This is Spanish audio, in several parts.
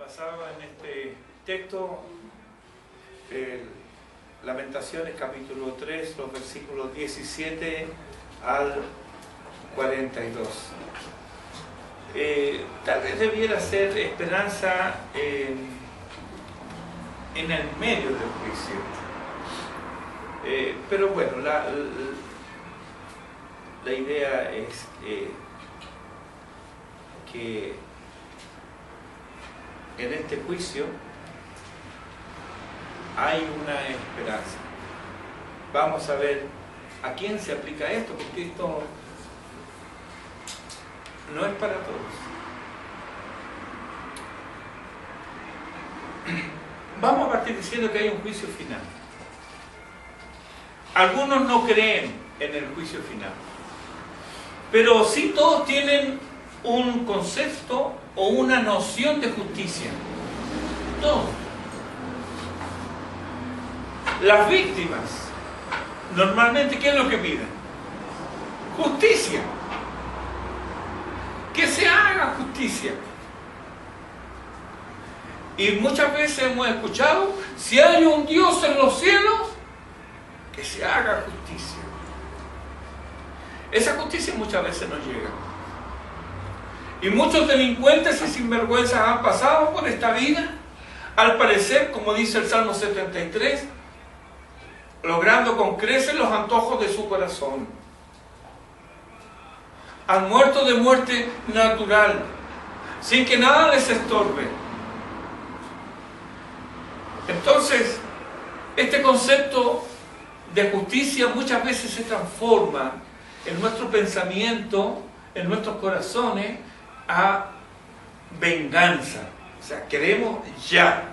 basaba en este texto, Lamentaciones capítulo 3, los versículos 17 al 42. Tal vez debiera ser esperanza en el medio del juicio. Pero bueno, la idea es que en este juicio hay una esperanza. Vamos a ver a quién se aplica esto, porque esto no es para todos. Vamos a partir diciendo que hay un juicio final. Algunos no creen en el juicio final, pero sí todos tienen un concepto o una noción de justicia. Todos. Las víctimas, normalmente, ¿qué es lo que piden? Justicia. Que se haga justicia. Y muchas veces hemos escuchado, si hay un Dios en los cielos, que se haga justicia. Esa justicia muchas veces no llega. Y muchos delincuentes y sinvergüenzas han pasado por esta vida, al parecer, como dice el Salmo 73, logrando con creces los antojos de su corazón. Han muerto de muerte natural, sin que nada les estorbe. Entonces, este concepto de justicia muchas veces se transforma en nuestro pensamiento, en nuestros corazones, a venganza. O sea, queremos ya.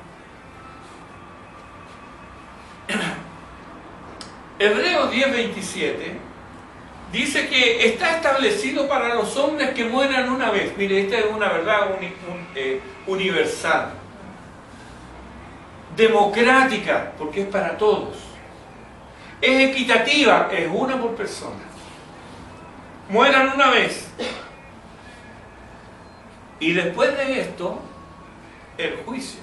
Hebreos 10:27 dice que está establecido para los hombres que mueran una vez. Mire, esta es una verdad universal. Democrática, porque es para todos. Es equitativa, es una por persona. Mueran una vez. Y después de esto, el juicio.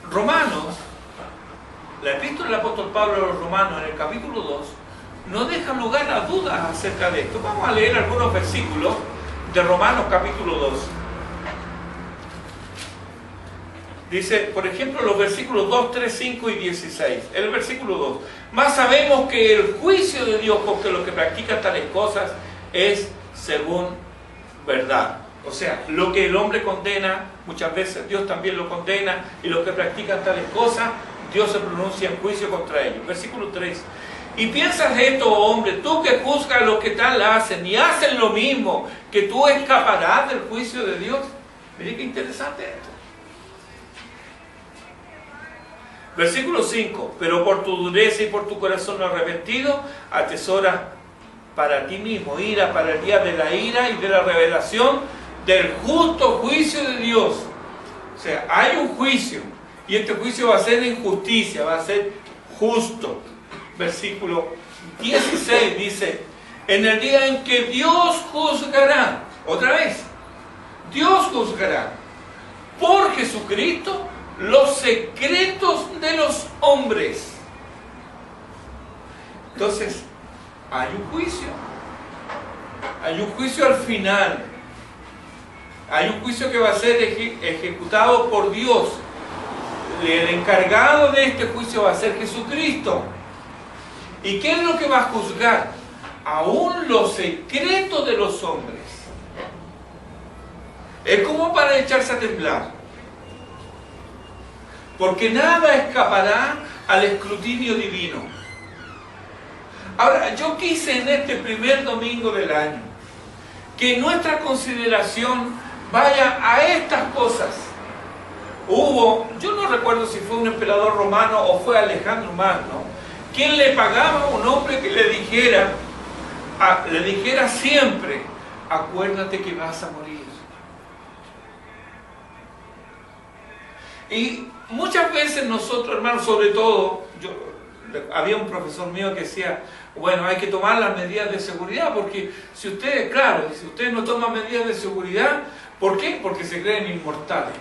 Romanos, la epístola del apóstol Pablo a los Romanos en el capítulo 2, no deja lugar a dudas acerca de esto. Vamos a leer algunos versículos de Romanos capítulo 2. Dice, por ejemplo, los versículos 2, 3, 5 y 16. El versículo 2. Más sabemos que el juicio de Dios porque los que practican tales cosas es según verdad. O sea, lo que el hombre condena, muchas veces Dios también lo condena, y los que practican tales cosas, Dios se pronuncia en juicio contra ellos. Versículo 3. Y piensas esto, hombre, tú que juzgas a los que tal hacen y hacen lo mismo, que tú escaparás del juicio de Dios. Mire qué interesante esto. Versículo 5. Pero por tu dureza y por tu corazón arrepentido, atesoras para ti mismo ira para el día de la ira y de la revelación del justo juicio de Dios. O sea, hay un juicio, y este juicio va a ser en justicia, va a ser justo. Versículo 16 dice, en el día en que Dios juzgará, otra vez, Dios juzgará por Jesucristo los secretos de los hombres. Entonces, hay un juicio. Hay un juicio al final. Hay un juicio que va a ser ejecutado por Dios. El encargado de este juicio va a ser Jesucristo. ¿Y qué es lo que va a juzgar? Aún los secretos de los hombres. Es como para echarse a temblar. Porque nada escapará al escrutinio divino. Ahora, yo quise en este primer domingo del año que nuestra consideración vaya a estas cosas. Yo no recuerdo si fue un emperador romano o fue Alejandro Magno, quien le pagaba a un hombre que le dijera siempre, acuérdate que vas a morir. Y muchas veces nosotros, hermanos, sobre todo, había un profesor mío que decía, bueno, hay que tomar las medidas de seguridad, porque si ustedes no toman medidas de seguridad, ¿Por qué? Porque se creen inmortales.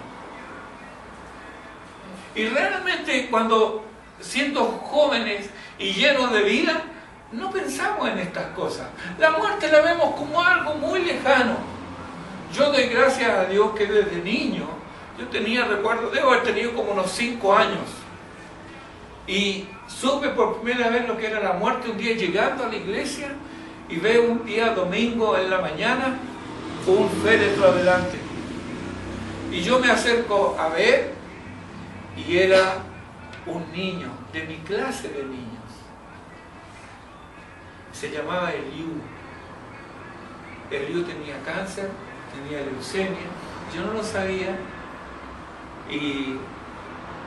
Y realmente cuando, siendo jóvenes y llenos de vida, no pensamos en estas cosas. La muerte la vemos como algo muy lejano. Yo doy gracias a Dios que desde niño, yo tenía, recuerdo, debo haber tenido como unos 5 años, y supe por primera vez lo que era la muerte un día llegando a la iglesia, y veo un día domingo en la mañana un féretro adelante. Y yo me acerco a ver, y era un niño, de mi clase de niños. Se llamaba Eliú. Eliú tenía cáncer, tenía leucemia, yo no lo sabía, y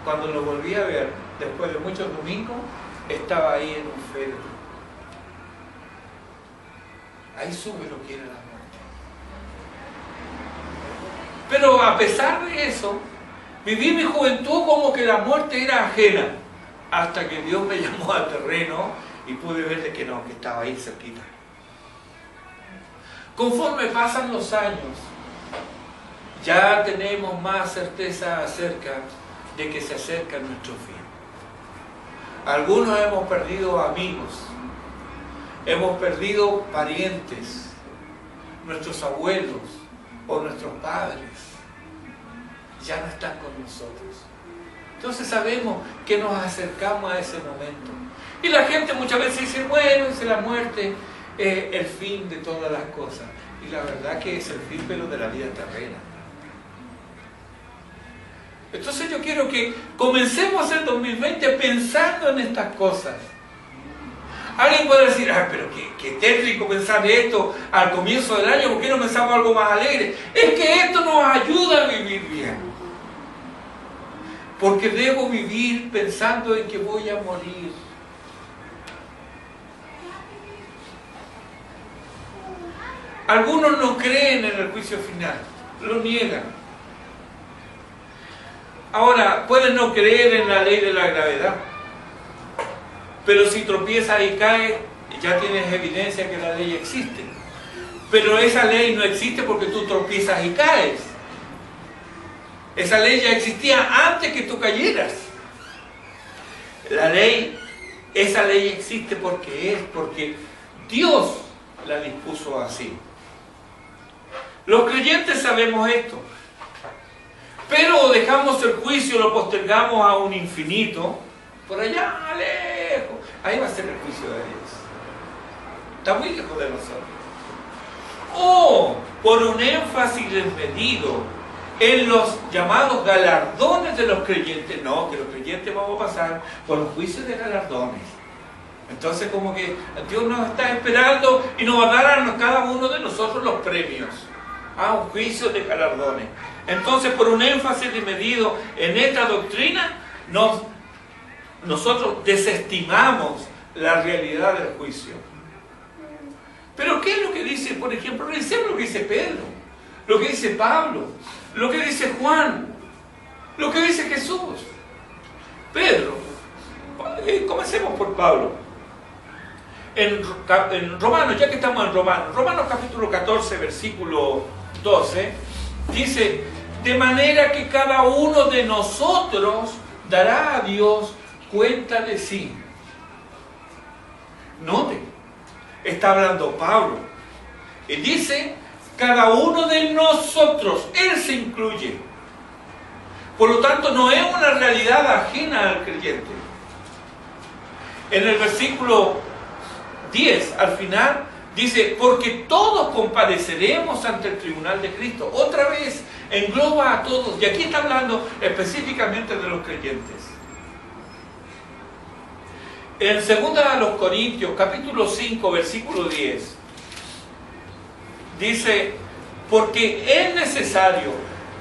cuando lo volví a ver, después de muchos domingos, estaba ahí en un féretro. Ahí supe lo que era la muerte. Pero a pesar de eso, viví mi juventud como que la muerte era ajena, hasta que Dios me llamó al terreno y pude ver de que no, que estaba ahí cerquita. Conforme pasan los años, ya tenemos más certeza acerca de que se acerca nuestro fin. Algunos hemos perdido amigos, hemos perdido parientes, nuestros abuelos o nuestros padres ya no están con nosotros. Entonces sabemos que nos acercamos a ese momento. Y la gente muchas veces dice, bueno, dice, la muerte es el fin de todas las cosas. Y la verdad que es el fin, pero de la vida terrena. Entonces yo quiero que comencemos el 2020 pensando en estas cosas. Alguien puede decir, pero qué tétrico pensar esto al comienzo del año, ¿por qué no pensamos algo más alegre? Es que esto nos ayuda a vivir bien. Porque debo vivir pensando en que voy a morir. Algunos no creen en el juicio final, lo niegan. Ahora, pueden no creer en la ley de la gravedad, pero si tropiezas y caes, ya tienes evidencia que la ley existe. Pero esa ley no existe porque tú tropiezas y caes. Esa ley ya existía antes que tú cayeras. La ley, esa ley existe porque Dios la dispuso así. Los creyentes sabemos esto, pero dejamos el juicio, lo postergamos a un infinito, por allá lejos. Ahí va a ser el juicio de Dios. Está muy lejos de nosotros. O por un énfasis desmedido en los llamados galardones de los creyentes. No, que los creyentes vamos a pasar por los juicios de galardones. Entonces como que Dios nos está esperando y nos va a dar a cada uno de nosotros los premios. Un juicio de galardones. Entonces por un énfasis desmedido en esta doctrina, nosotros desestimamos la realidad del juicio. Pero ¿qué es lo que dice, por ejemplo? Revisemos lo que dice Pedro, lo que dice Pablo, lo que dice Juan, lo que dice Jesús. Pedro, comencemos por Pablo. En Romanos, ya que estamos en Romanos capítulo 14, versículo 12, dice, de manera que cada uno de nosotros dará a Dios cuenta de sí. Note, está hablando Pablo, y dice, cada uno de nosotros, él se incluye. Por lo tanto, no es una realidad ajena al creyente. En el versículo 10, al final, dice, porque todos compareceremos ante el tribunal de Cristo. Otra vez, engloba a todos. Y aquí está hablando específicamente de los creyentes. En 2 Corintios, capítulo 5, versículo 10, dice, porque es necesario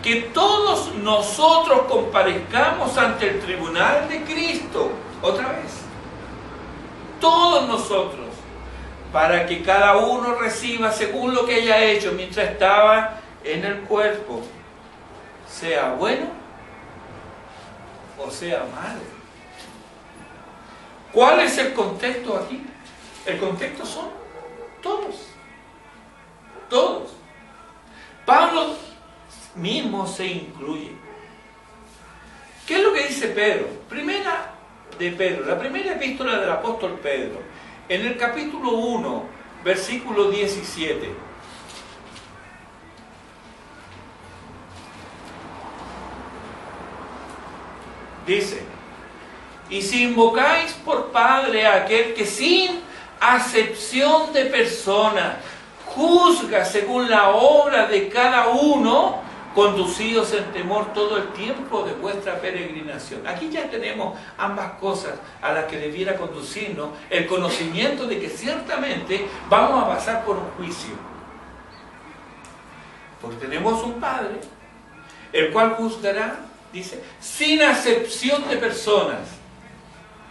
que todos nosotros comparezcamos ante el tribunal de Cristo. Otra vez. Todos nosotros. Para que cada uno reciba según lo que haya hecho mientras estaba en el cuerpo, sea bueno o sea malo. ¿Cuál es el contexto aquí? El contexto son todos. Todos. Pablo mismo se incluye. ¿Qué es lo que dice Pedro? Primera de Pedro, la primera epístola del apóstol Pedro, en el capítulo 1, versículo 17. Dice: y si invocáis por Padre a aquel que sin acepción de personas juzga según la obra de cada uno, conducidos en temor todo el tiempo de vuestra peregrinación. Aquí ya tenemos ambas cosas a las que debiera conducirnos: el conocimiento de que ciertamente vamos a pasar por un juicio. Porque tenemos un Padre, el cual juzgará, dice, sin acepción de personas.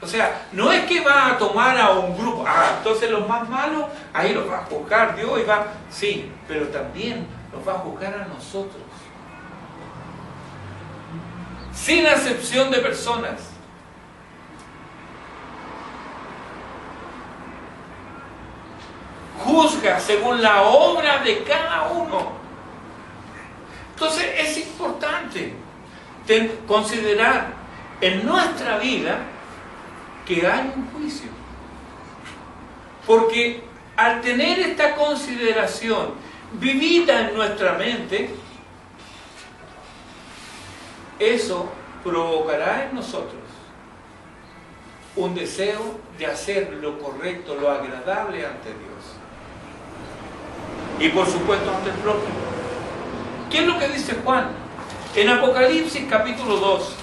O sea, no es que va a tomar a un grupo, entonces los más malos, ahí los va a juzgar Dios y va... Sí, pero también los va a juzgar a nosotros. Sin acepción de personas. Juzga según la obra de cada uno. Entonces es importante considerar en nuestra vida que hay un juicio. Porque al tener esta consideración vivida en nuestra mente, eso provocará en nosotros un deseo de hacer lo correcto, lo agradable ante Dios. Y por supuesto ante el prójimo. ¿Qué es lo que dice Juan? En Apocalipsis capítulo 2.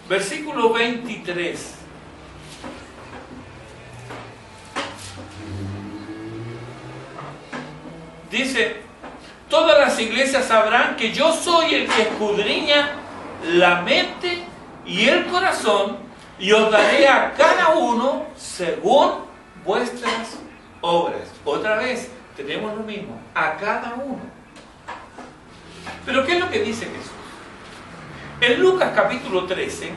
Versículo 23. Dice: todas las iglesias sabrán que yo soy el que escudriña la mente y el corazón, y os daré a cada uno según vuestras obras. Otra vez, tenemos lo mismo, a cada uno. Pero ¿qué es lo que dice Jesús? En Lucas capítulo 13,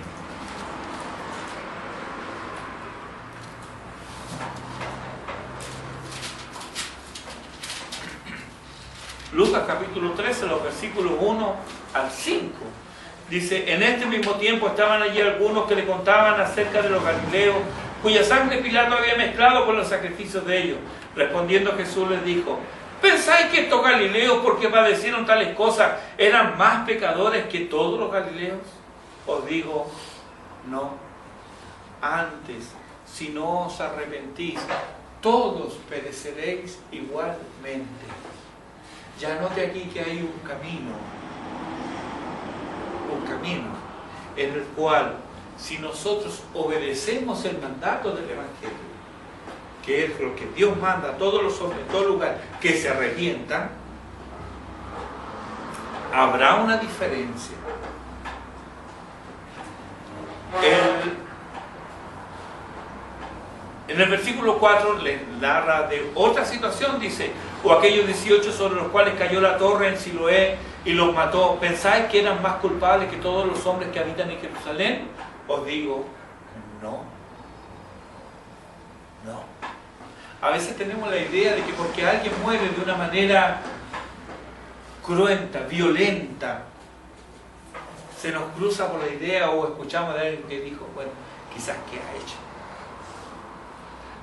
Lucas capítulo 13, los versículos 1 al 5, dice: en este mismo tiempo estaban allí algunos que le contaban acerca de los galileos, cuya sangre Pilato había mezclado con los sacrificios de ellos. Respondiendo Jesús les dijo: ¿pensáis que estos galileos, porque padecieron tales cosas, eran más pecadores que todos los galileos? Os digo, no. Antes, si no os arrepentís, todos pereceréis igualmente. Ya note aquí que hay un camino en el cual, si nosotros obedecemos el mandato del Evangelio, que es lo que Dios manda a todos los hombres en todo lugar, que se arrepientan, habrá una diferencia. En el versículo 4 le narra de otra situación, dice: o aquellos 18 sobre los cuales cayó la torre en Siloé y los mató, ¿pensáis que eran más culpables que todos los hombres que habitan en Jerusalén? Os digo, no. No. A veces tenemos la idea de que porque alguien muere de una manera cruenta, violenta, se nos cruza por la idea, o escuchamos de alguien que dijo, bueno, quizás ¿qué ha hecho?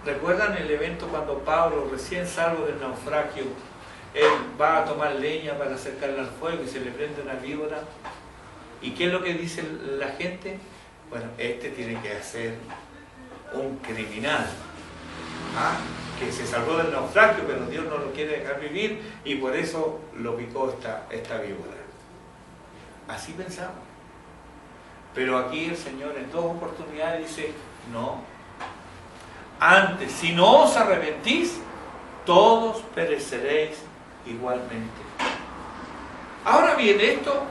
¿Recuerdan el evento cuando Pablo, recién salvo del naufragio, él va a tomar leña para acercarla al fuego y se le prende una víbora? ¿Y qué es lo que dice la gente? Bueno, este tiene que ser un criminal, que se salvó del naufragio, pero Dios no lo quiere dejar vivir y por eso lo picó esta víbora. Así pensamos. Pero aquí el Señor en dos oportunidades dice, no. Antes, si no os arrepentís, todos pereceréis igualmente. Ahora bien, esto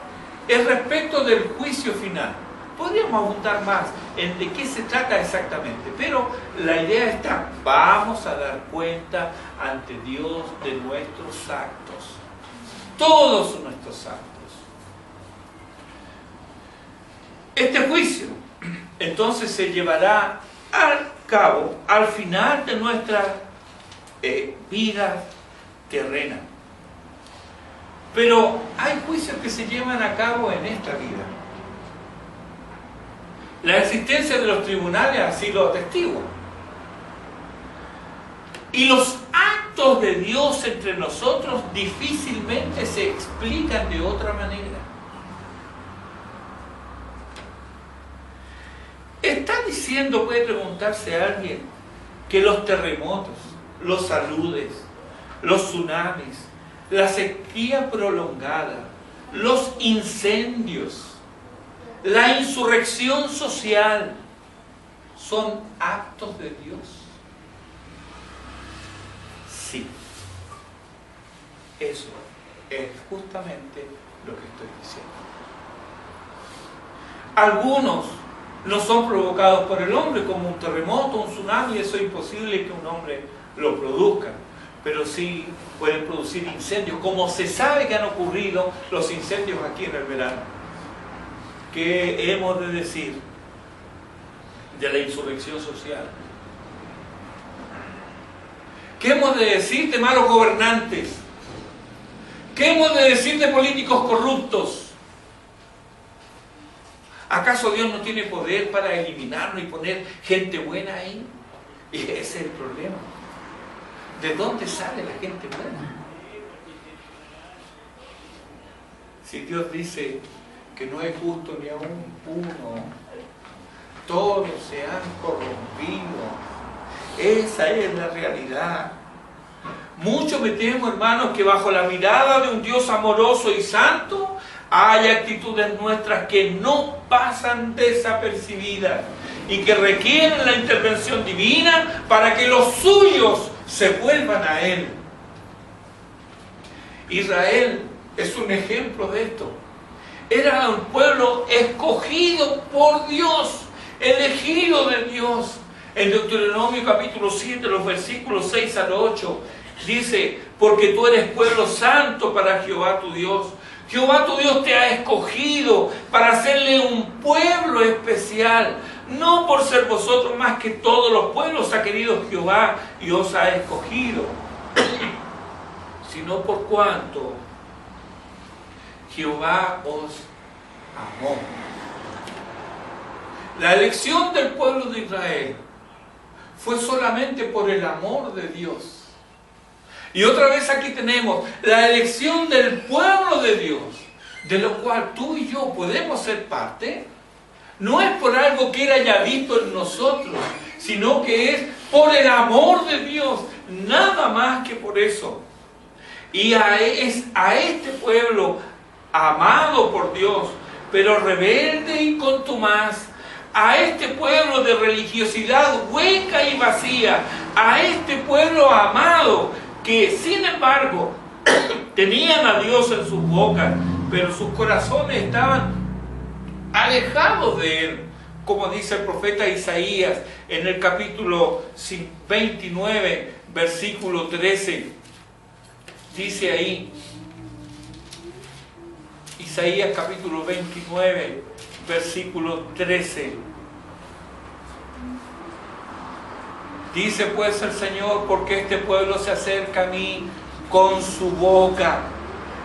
es respecto del juicio final. Podríamos abundar más en de qué se trata exactamente, pero la idea está, vamos a dar cuenta ante Dios de nuestros actos. Todos nuestros actos. Este juicio, entonces, se llevará al cabo al final de nuestra vida terrena. Pero hay juicios que se llevan a cabo en esta vida. La existencia de los tribunales así lo atestigua. Y los actos de Dios entre nosotros difícilmente se explican de otra manera. ¿Está diciendo, puede preguntarse alguien, que los terremotos, los aludes, los tsunamis, la sequía prolongada, los incendios, la insurrección social son actos de Dios? Sí. Eso es justamente lo que estoy diciendo. Algunos no son provocados por el hombre, como un terremoto, un tsunami. Eso es imposible que un hombre lo produzca, pero sí pueden producir incendios, como se sabe que han ocurrido los incendios aquí en el verano. ¿Qué hemos de decir de la insurrección social? ¿Qué hemos de decir de malos gobernantes? ¿Qué hemos de decir de políticos corruptos? ¿Acaso Dios no tiene poder para eliminarlo y poner gente buena ahí? Y ese es el problema. ¿De dónde sale la gente buena? Si Dios dice que no es justo ni aún uno, todos se han corrompido. Esa es la realidad. Mucho me temo, hermanos, que bajo la mirada de un Dios amoroso y santo hay actitudes nuestras que no pasan desapercibidas y que requieren la intervención divina para que los suyos se vuelvan a Él. Israel es un ejemplo de esto. Era un pueblo escogido por Dios, elegido de Dios. En Deuteronomio capítulo 7, los versículos 6 al 8, dice: porque tú eres pueblo santo para Jehová tu Dios. Jehová tu Dios te ha escogido para hacerle un pueblo especial. No por ser vosotros más que todos los pueblos ha querido Jehová y os ha escogido, sino por cuanto Jehová os amó. La elección del pueblo de Israel fue solamente por el amor de Dios. Y otra vez aquí tenemos la elección del pueblo de Dios, de lo cual tú y yo podemos ser parte. No es por algo que Él haya visto en nosotros, sino que es por el amor de Dios, nada más que por eso. Y a este pueblo amado por Dios, pero rebelde y contumaz, a este pueblo de religiosidad hueca y vacía, a este pueblo amado, que sin embargo tenían a Dios en sus bocas, pero sus corazones estaban alejados de Él, como dice el profeta Isaías en el capítulo 29, versículo 13. Dice ahí, Isaías capítulo 29, versículo 13. Dice pues el Señor: porque este pueblo se acerca a mí con su boca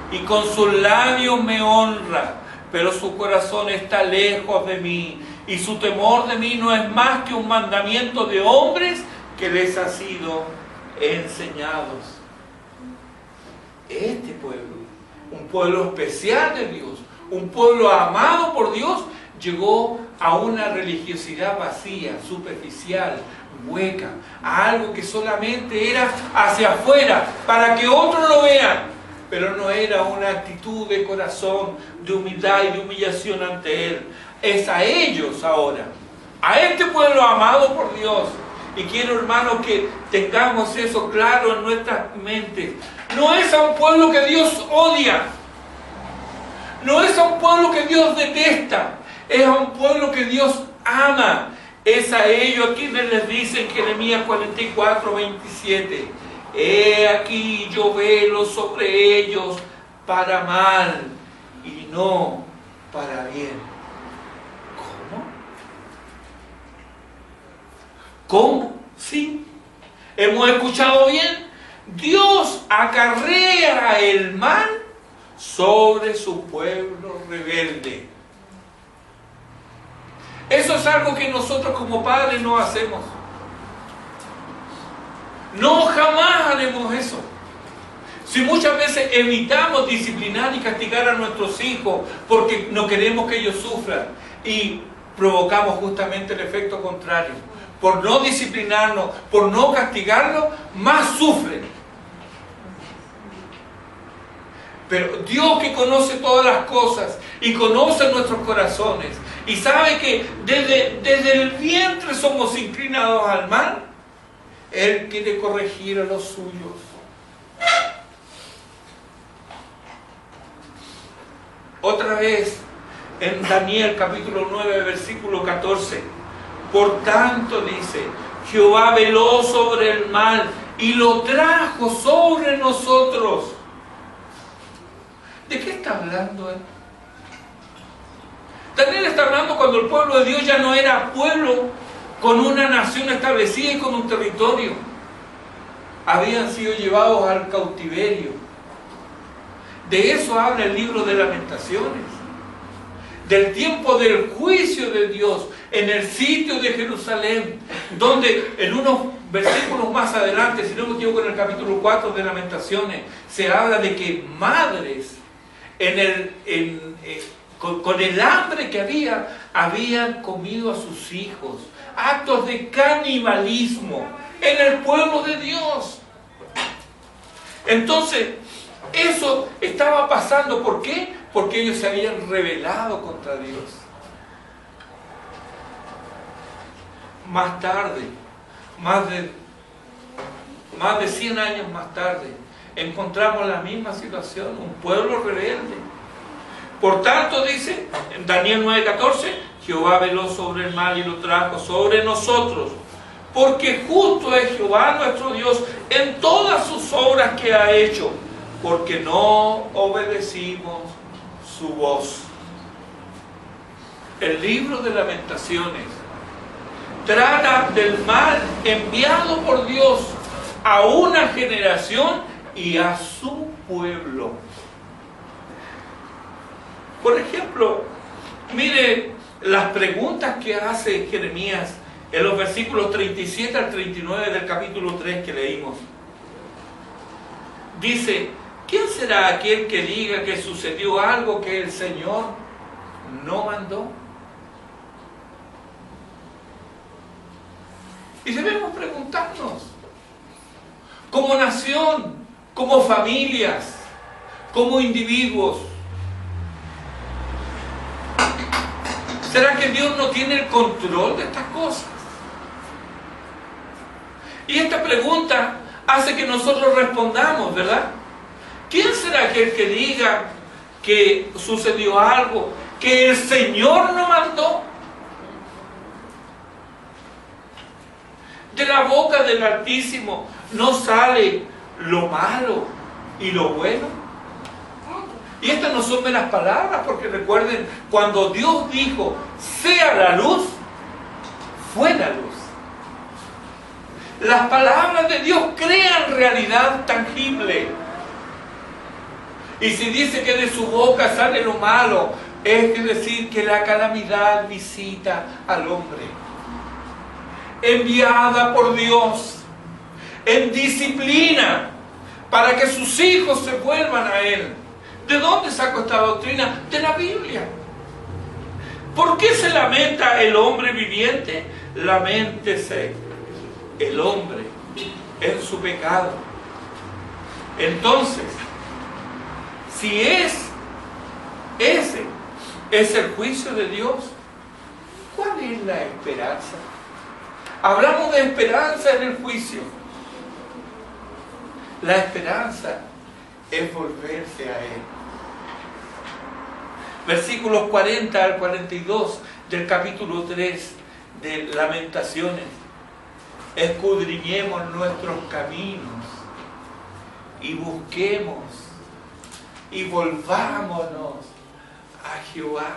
y con sus labios me honra, pero su corazón está lejos de mí, y su temor de mí no es más que un mandamiento de hombres que les ha sido enseñados. Este pueblo, un pueblo especial de Dios, un pueblo amado por Dios, llegó a una religiosidad vacía, superficial, hueca, a algo que solamente era hacia afuera, para que otros lo vean, pero no era una actitud de corazón, de humildad y de humillación ante Él. Es a ellos ahora, a este pueblo amado por Dios. Y quiero, hermanos, que tengamos eso claro en nuestras mentes. No es a un pueblo que Dios odia, no es a un pueblo que Dios detesta, es a un pueblo que Dios ama. Es a ellos a quienes les dice en Jeremías 44, 27: he aquí yo velo sobre ellos para mal y no para bien. ¿Cómo? ¿Cómo? Sí. ¿Hemos escuchado bien? Dios acarrea el mal sobre su pueblo rebelde. Eso es algo que nosotros como padres no hacemos. No, jamás haremos eso. Si muchas veces evitamos disciplinar y castigar a nuestros hijos porque no queremos que ellos sufran y provocamos justamente el efecto contrario. Por no disciplinarnos, por no castigarlos, más sufren. Pero Dios, que conoce todas las cosas y conoce nuestros corazones y sabe que desde el vientre somos inclinados al mal, Él quiere corregir a los suyos. Otra vez, en Daniel capítulo 9, versículo 14. Por tanto, dice, Jehová veló sobre el mal y lo trajo sobre nosotros. ¿De qué está hablando él? Daniel está hablando cuando el pueblo de Dios ya no era pueblo con una nación establecida y con un territorio. Habían sido llevados al cautiverio. De eso habla el libro de Lamentaciones. Del tiempo del juicio de Dios en el sitio de Jerusalén, donde en unos versículos más adelante, si no me equivoco, en el capítulo 4 de Lamentaciones, se habla de que madres con el hambre que habían comido a sus hijos. Actos de canibalismo en el pueblo de Dios. Entonces, eso estaba pasando. ¿Por qué? Porque ellos se habían rebelado contra Dios. Más tarde, más de 100 años más tarde, encontramos la misma situación, un pueblo rebelde. Por tanto, dice en Daniel 9:14, Jehová veló sobre el mal y lo trajo sobre nosotros, porque justo es Jehová nuestro Dios en todas sus obras que ha hecho, porque no obedecimos su voz. El libro de Lamentaciones trata del mal enviado por Dios a una generación y a su pueblo. Por ejemplo, mire las preguntas que hace Jeremías en los versículos 37 al 39 del capítulo 3 que leímos. Dice, ¿quién será aquel que diga que sucedió algo que el Señor no mandó? Y debemos preguntarnos, como nación, como familias, como individuos, ¿será que Dios no tiene el control de estas cosas? Y esta pregunta hace que nosotros respondamos, ¿verdad? ¿Quién será aquel que diga que sucedió algo que el Señor no mandó? De la boca del Altísimo no sale lo malo y lo bueno. Y estas no son meras palabras, porque recuerden, cuando Dios dijo, sea la luz, fue la luz. Las palabras de Dios crean realidad tangible. Y si dice que de su boca sale lo malo, es decir que la calamidad visita al hombre. Enviada por Dios en disciplina para que sus hijos se vuelvan a Él. ¿De dónde saco esta doctrina? De la Biblia. ¿Por qué se lamenta el hombre viviente? Laméntese el hombre en su pecado. Entonces, si ese es el juicio de Dios, ¿cuál es la esperanza? Hablamos de esperanza en el juicio. La esperanza es volverse a Él. Versículos 40 al 42 del capítulo 3 de Lamentaciones. Escudriñemos nuestros caminos y busquemos y volvámonos a Jehová.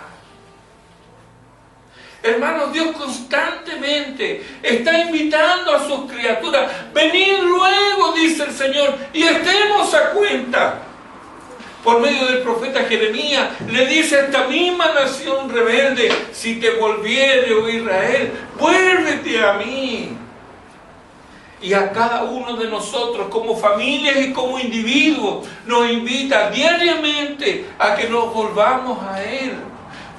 Hermanos, Dios constantemente está invitando a sus criaturas. Venid luego, dice el Señor, y estemos a cuenta. Por medio del profeta Jeremías, le dice a esta misma nación rebelde: si te volviere, oh Israel, vuélvete a mí. Y a cada uno de nosotros, como familias y como individuos, nos invita diariamente a que nos volvamos a Él.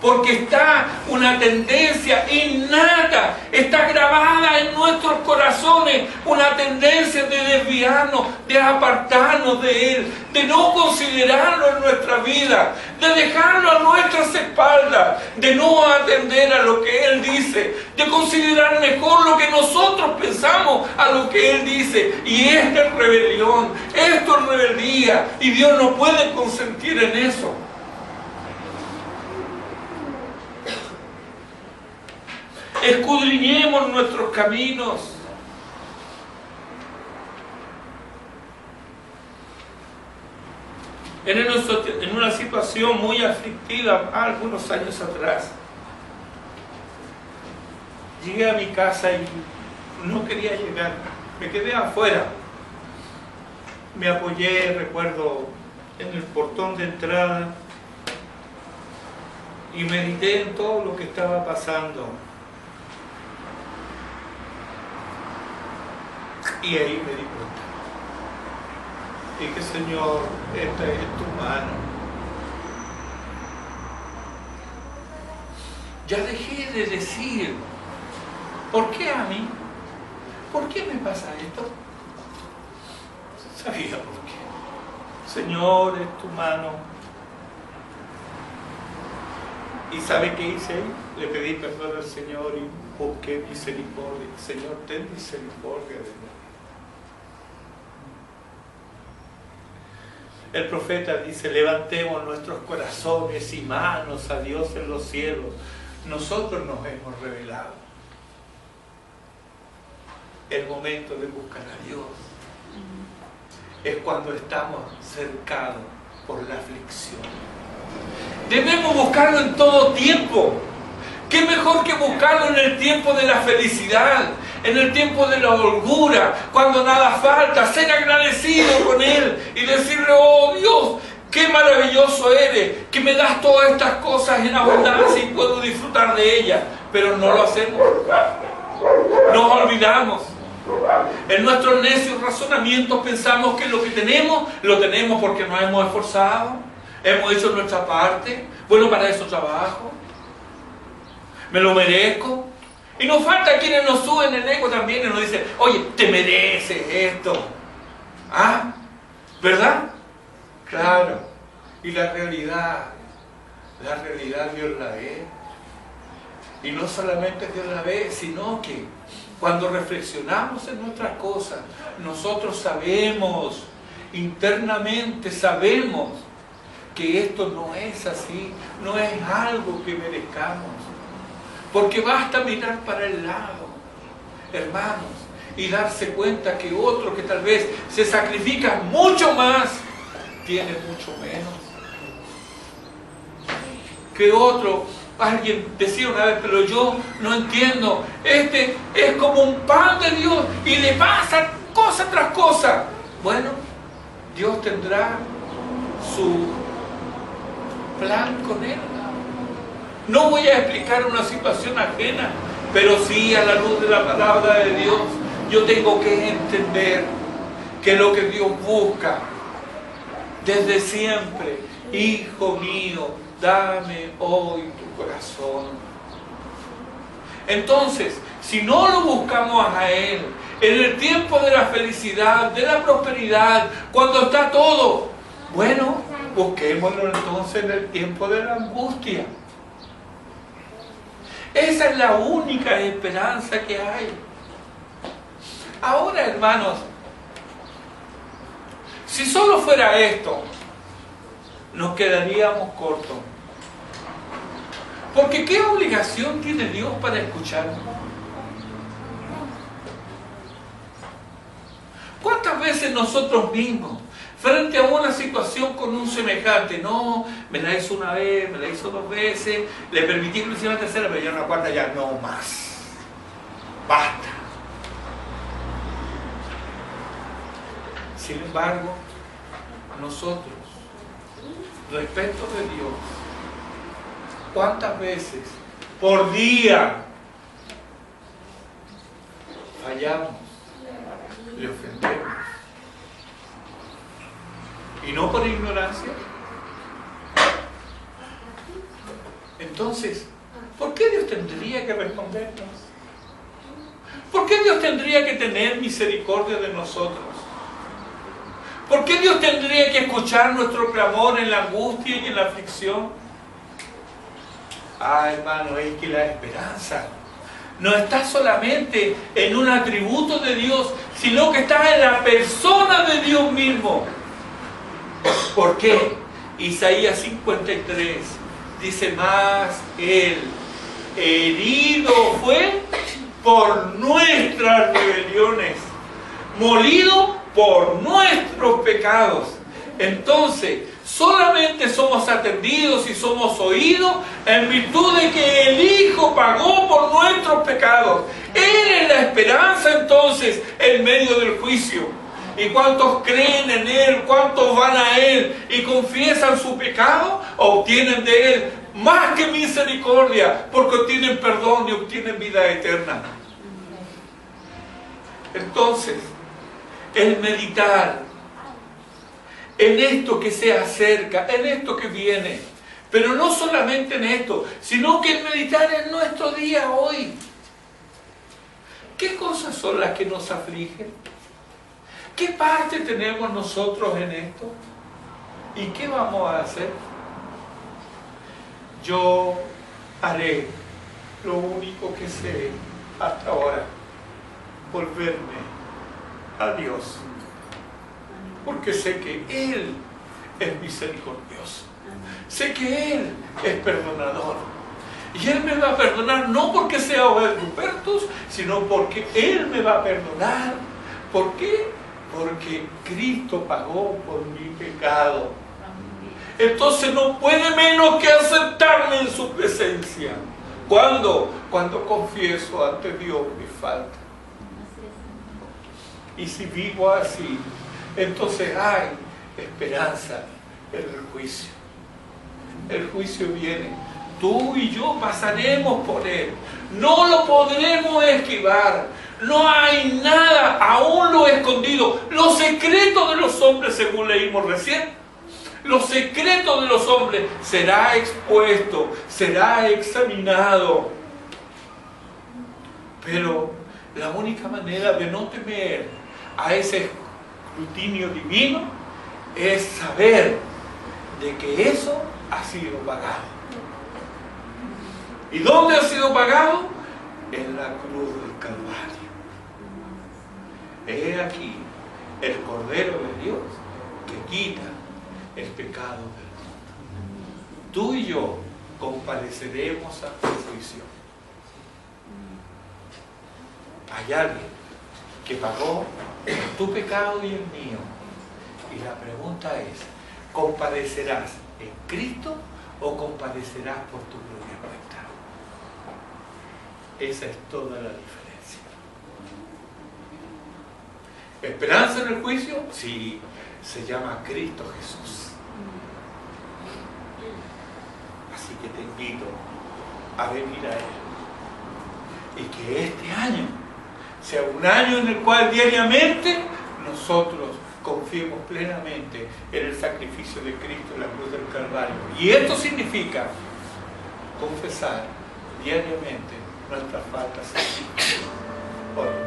Porque está una tendencia innata, está grabada en nuestros corazones, una tendencia de desviarnos, de apartarnos de Él, de no considerarlo en nuestra vida, de dejarlo a nuestras espaldas, de no atender a lo que Él dice, de considerar mejor lo que nosotros pensamos a lo que Él dice. Y esta es rebelión, esto es rebeldía, y Dios no puede consentir en eso. Escudriñemos nuestros caminos. En una situación muy aflictiva, algunos años atrás, llegué a mi casa y no quería llegar, me quedé afuera. Me apoyé, recuerdo, en el portón de entrada y medité en todo lo que estaba pasando. Y ahí me di cuenta. Dije: Señor, esta es tu mano. Ya dejé de decir: ¿por qué a mí? ¿Por qué me pasa esto? Sabía por qué. Señor, es tu mano. ¿Y sabe qué hice? Le pedí perdón al Señor y busqué misericordia. Señor, ten misericordia de mí. El profeta dice: levantemos nuestros corazones y manos a Dios en los cielos. Nosotros nos hemos revelado. El momento de buscar a Dios es cuando estamos cercados por la aflicción. Debemos buscarlo en todo tiempo. ¿Qué mejor que buscarlo en el tiempo de la felicidad, en el tiempo de la holgura, cuando nada falta? Ser agradecido con Él y decirle: oh Dios, qué maravilloso eres, que me das todas estas cosas en abundancia y puedo disfrutar de ellas. Pero no lo hacemos. Nos olvidamos. En nuestros necios razonamientos pensamos que lo que tenemos, lo tenemos porque nos hemos esforzado, hemos hecho nuestra parte. Bueno, para eso trabajo. Me lo merezco. Y nos falta quienes nos suben el ego también y nos dicen: oye, te mereces esto. ¿Ah? ¿Verdad? Claro. Y la realidad Dios la ve. Y no solamente Dios la ve, sino que cuando reflexionamos en nuestras cosas, nosotros sabemos, internamente sabemos, que esto no es así, no es algo que merezcamos. Porque basta mirar para el lado, hermanos, y darse cuenta que otro que tal vez se sacrifica mucho más, tiene mucho menos. Que otro, alguien decía una vez: pero yo no entiendo, este es como un pan de Dios y le pasa cosa tras cosa. Bueno, Dios tendrá su plan con él. No voy a explicar una situación ajena, pero sí, a la luz de la palabra de Dios, yo tengo que entender que lo que Dios busca desde siempre: hijo mío, dame hoy tu corazón. Entonces, si no lo buscamos a Él en el tiempo de la felicidad, de la prosperidad, cuando está todo, bueno, busquémoslo entonces en el tiempo de la angustia. Esa es la única esperanza que hay. Ahora, hermanos, si solo fuera esto, nos quedaríamos cortos. Porque ¿qué obligación tiene Dios para escucharnos? ¿Cuántas veces nosotros mismos, frente a una situación con un semejante. No, me la hizo una vez, me la hizo 2 veces, le permití que lo hiciera una tercera, pero ya en la cuarta ya no más. Basta. Sin embargo, nosotros, respecto de Dios, ¿cuántas veces por día fallamos, le ofendemos? Y no por ignorancia. Entonces, ¿por qué Dios tendría que respondernos? ¿Por qué Dios tendría que tener misericordia de nosotros? ¿Por qué Dios tendría que escuchar nuestro clamor en la angustia y en la aflicción? Ah, hermano, es que la esperanza no está solamente en un atributo de Dios, sino que está en la persona de Dios mismo. ¿Por qué? Isaías 53 dice: más Él herido fue por nuestras rebeliones, molido por nuestros pecados. Entonces, solamente somos atendidos y somos oídos en virtud de que el Hijo pagó por nuestros pecados. Él es la esperanza entonces en medio del juicio. ¿Y cuántos creen en Él? ¿Cuántos van a Él y confiesan su pecado? Obtienen de Él más que misericordia, porque obtienen perdón y obtienen vida eterna. Entonces, el meditar en esto que se acerca, en esto que viene, pero no solamente en esto, sino que el meditar en nuestro día hoy. ¿Qué cosas son las que nos afligen? ¿Qué parte tenemos nosotros en esto? ¿Y qué vamos a hacer? Yo haré lo único que sé hasta ahora: volverme a Dios, porque sé que Él es misericordioso, sé que Él es perdonador, y Él me va a perdonar no porque sea Rupertus, sino porque Él me va a perdonar. ¿Por qué? Porque Cristo pagó por mi pecado. Entonces no puede menos que aceptarme en su presencia. ¿Cuándo? Cuando confieso ante Dios mi falta. Y si vivo así, entonces hay esperanza en el juicio. El juicio viene. Tú y yo pasaremos por él. No lo podremos esquivar. No hay nada, aún lo escondido. Los secretos de los hombres, según leímos recién, los secretos de los hombres será expuesto, será examinado. Pero la única manera de no temer a ese escrutinio divino es saber de que eso ha sido pagado. ¿Y dónde ha sido pagado? En la cruz del Calvario. He aquí el Cordero de Dios que quita el pecado del mundo. Tú y yo compareceremos ante el juicio. Hay alguien que pagó tu pecado y el mío. Y la pregunta es: ¿comparecerás en Cristo o comparecerás por tu propia cuenta? Esa es toda la diferencia. ¿Esperanza en el juicio? Sí, se llama Cristo Jesús. Así que te invito a venir a Él. Y que este año sea un año en el cual diariamente nosotros confiemos plenamente en el sacrificio de Cristo en la cruz del Calvario. Y esto significa confesar diariamente nuestras faltas. Hoy.